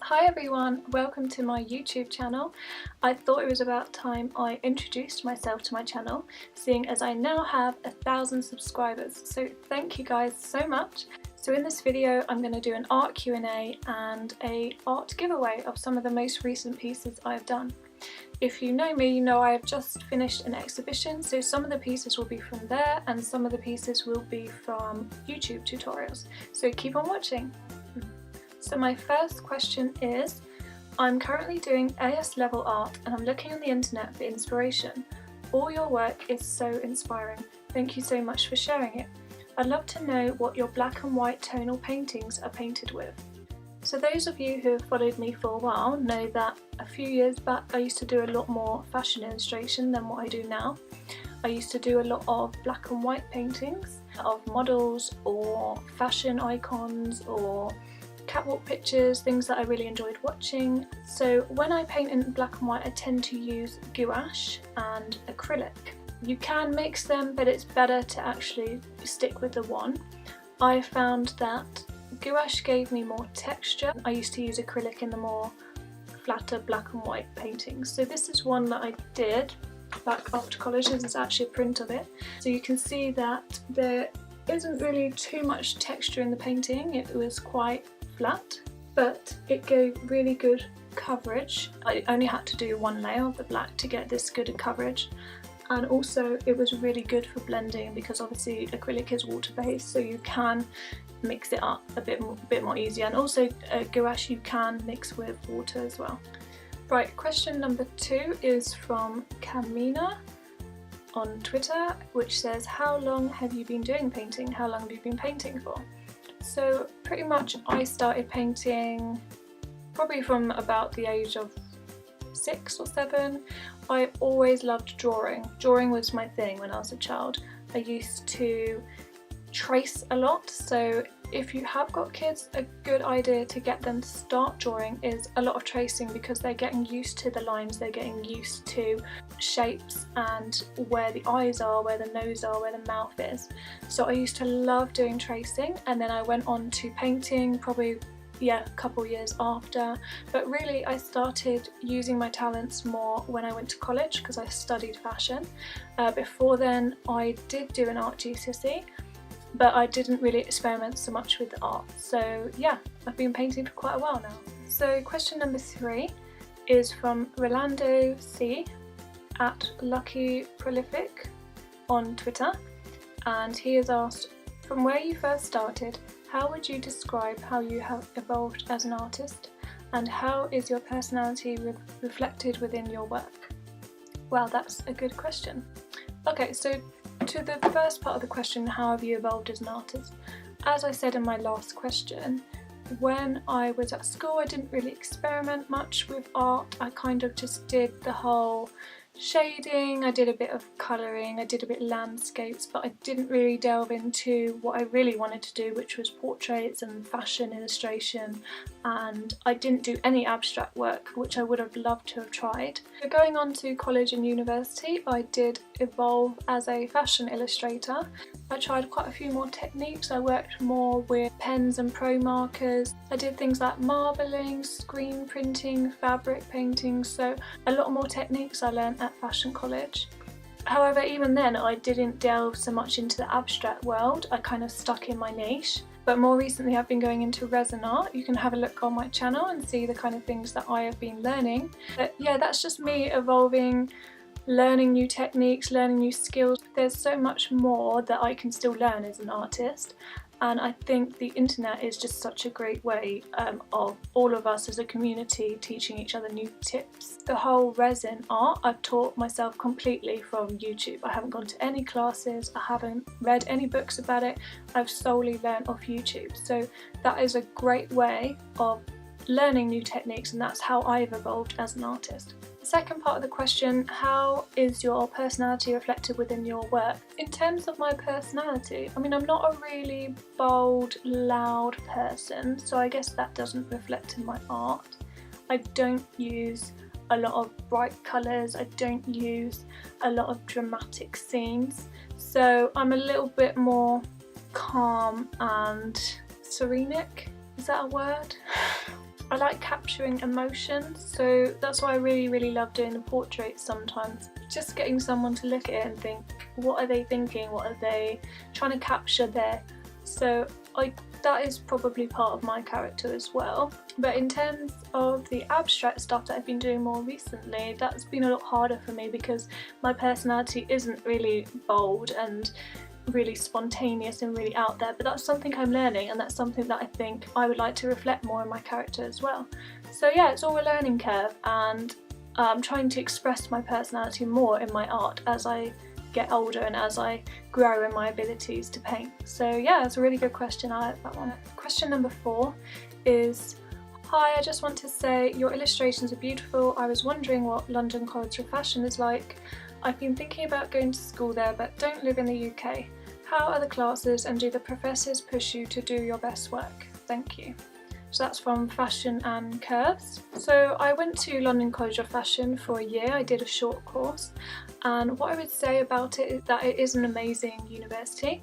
Hi everyone, welcome to my YouTube channel. I thought it was about time I introduced myself to my channel, seeing as I now have 1,000 subscribers, so thank you guys so much. So in this video I'm going to do an art Q&A and a art giveaway of some of the most recent pieces I've done. If you know me, you know I have just finished an exhibition, so some of the pieces will be from there and some of the pieces will be from YouTube tutorials, so keep on watching. So my first question is, I'm currently doing AS level art and I'm looking on the internet for inspiration. All your work is so inspiring. Thank you so much for sharing it. I'd love to know what your black and white tonal paintings are painted with. So those of you who have followed me for a while know that a few years back I used to do a lot more fashion illustration than what I do now. I used to do a lot of black and white paintings of models or fashion icons or catwalk pictures, things that I really enjoyed watching. So when I paint in black and white I tend to use gouache and acrylic. You can mix them, but it's better to actually stick with the one. I found that gouache gave me more texture. I used to use acrylic in the more flatter black and white paintings. So this is one that I did back after college. This is actually a print of it. So you can see that there isn't really too much texture in the painting. It was quite flat, but it gave really good coverage. I only had to do one layer of the black to get this good coverage, and also it was really good for blending because obviously acrylic is water based, so you can mix it up a bit more easier, and also gouache you can mix with water as well. Right, question number 2 is from Kamina on Twitter, which says, how long have you been doing painting? How long have you been painting for? So pretty much I started painting probably from about the age of 6 or 7. I always loved drawing. Drawing was my thing when I was a child. I used to trace a lot, so if you have got kids, a good idea to get them to start drawing is a lot of tracing, because they're getting used to the lines, they're getting used to shapes and where the eyes are, where the nose are, where the mouth is. So I used to love doing tracing, and then I went on to painting probably a couple years after, but really I started using my talents more when I went to college because I studied fashion. Before then I did do an art GCSE, but I didn't really experiment so much with the art. So yeah, I've been painting for quite a while now. So question number 3 is from Rolando C at Lucky Prolific on Twitter, and he has asked, from where you first started, how would you describe how you have evolved as an artist, and how is your personality reflected within your work? Well, that's a good question. Okay, so to the first part of the question, how have you evolved as an artist? As I said in my last question, when I was at school I didn't really experiment much with art. I kind of just did the whole shading, I did a bit of colouring, I did a bit of landscapes, but I didn't really delve into what I really wanted to do, which was portraits and fashion illustration, and I didn't do any abstract work, which I would have loved to have tried. So going on to college and university, I did evolve as a fashion illustrator. I tried quite a few more techniques. I worked more with pens and pro markers. I did things like marbling, screen printing, fabric painting, so a lot more techniques I learned at fashion college. However, even then I didn't delve so much into the abstract world. I kind of stuck in my niche. But more recently I've been going into resin art. You can have a look on my channel and see the kind of things that I have been learning. But yeah, that's just me evolving, learning new techniques, learning new skills. There's so much more that I can still learn as an artist, and I think the internet is just such a great way of all of us as a community teaching each other new tips. The whole resin art I've taught myself completely from YouTube. I haven't gone to any classes, I haven't read any books about it, I've solely learned off YouTube. So that is a great way of learning new techniques, and that's how I've evolved as an artist. The second part of the question, how is your personality reflected within your work? In terms of my personality, I mean, I'm not a really bold, loud person, so I guess that doesn't reflect in my art. I don't use a lot of bright colours, I don't use a lot of dramatic scenes, so I'm a little bit more calm and serenic. Is that a word? I like capturing emotions, so that's why I really love doing the portraits sometimes. Just getting someone to look at it and think, what are they thinking, what are they trying to capture there? So that is probably part of my character as well. But in terms of the abstract stuff that I've been doing more recently, that's been a lot harder for me because my personality isn't really bold and really spontaneous and really out there, but that's something I'm learning, and that's something that I think I would like to reflect more in my character as well. So yeah, it's all a learning curve, and I'm trying to express my personality more in my art as I get older and as I grow in my abilities to paint. So yeah, it's a really good question. I like that one. Question number 4 is, hi, I just want to say your illustrations are beautiful. I was wondering what London College of Fashion is like. I've been thinking about going to school there but don't live in the UK. How are the classes and do the professors push you to do your best work? Thank you. So that's from Fashion and Curves. So I went to London College of Fashion for a year. I did a short course, and what I would say about it is that it is an amazing university.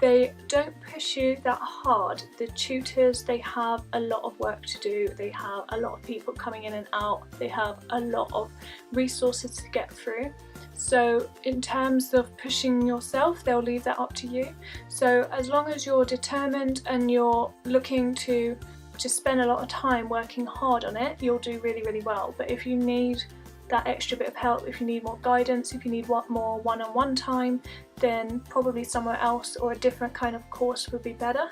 They don't push you that hard. The tutors, they have a lot of work to do. They have a lot of people coming in and out. They have a lot of resources to get through. So in terms of pushing yourself, they'll leave that up to you. So as long as you're determined and you're looking to spend a lot of time working hard on it, you'll do really well. But if you need that extra bit of help, if you need more guidance, if you need more one-on-one time, then probably somewhere else or a different kind of course would be better.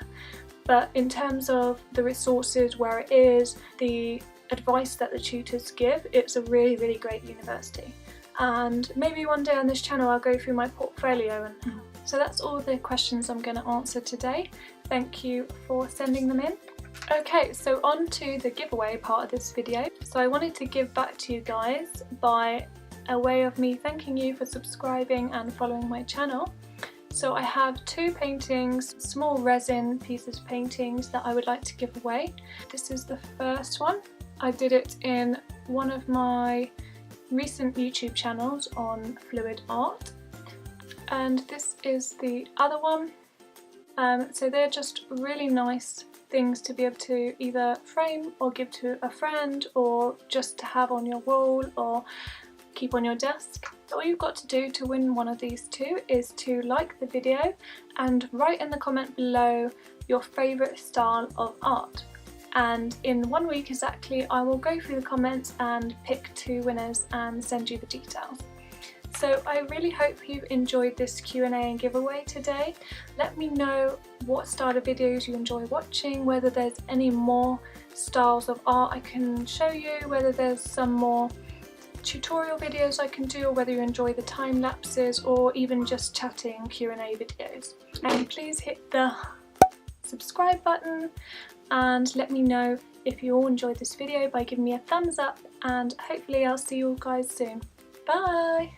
But in terms of the resources, where it is, the advice that the tutors give, it's a really great university. And maybe one day on this channel I'll go through my portfolio. And so that's all the questions I'm going to answer today. Thank you for sending them in. Okay, so on to the giveaway part of this video. So I wanted to give back to you guys by a way of me thanking you for subscribing and following my channel. So I have 2 paintings, small resin pieces of paintings that I would like to give away. This is the first one. I did it in one of my recent YouTube channels on fluid art, and this is the other one. So they're just really nice things to be able to either frame or give to a friend, or just to have on your wall or keep on your desk. All you've got to do to win one of these 2 is to like the video and write in the comment below your favourite style of art. And in 1 week exactly, I will go through the comments and pick 2 winners and send you the details. So I really hope you've enjoyed this Q&A and giveaway today. Let me know what style of videos you enjoy watching, whether there's any more styles of art I can show you, whether there's some more tutorial videos I can do, or whether you enjoy the time lapses or even just chatting Q&A videos. And please hit the subscribe button and let me know if you all enjoyed this video by giving me a thumbs up, and hopefully I'll see you all guys soon. Bye!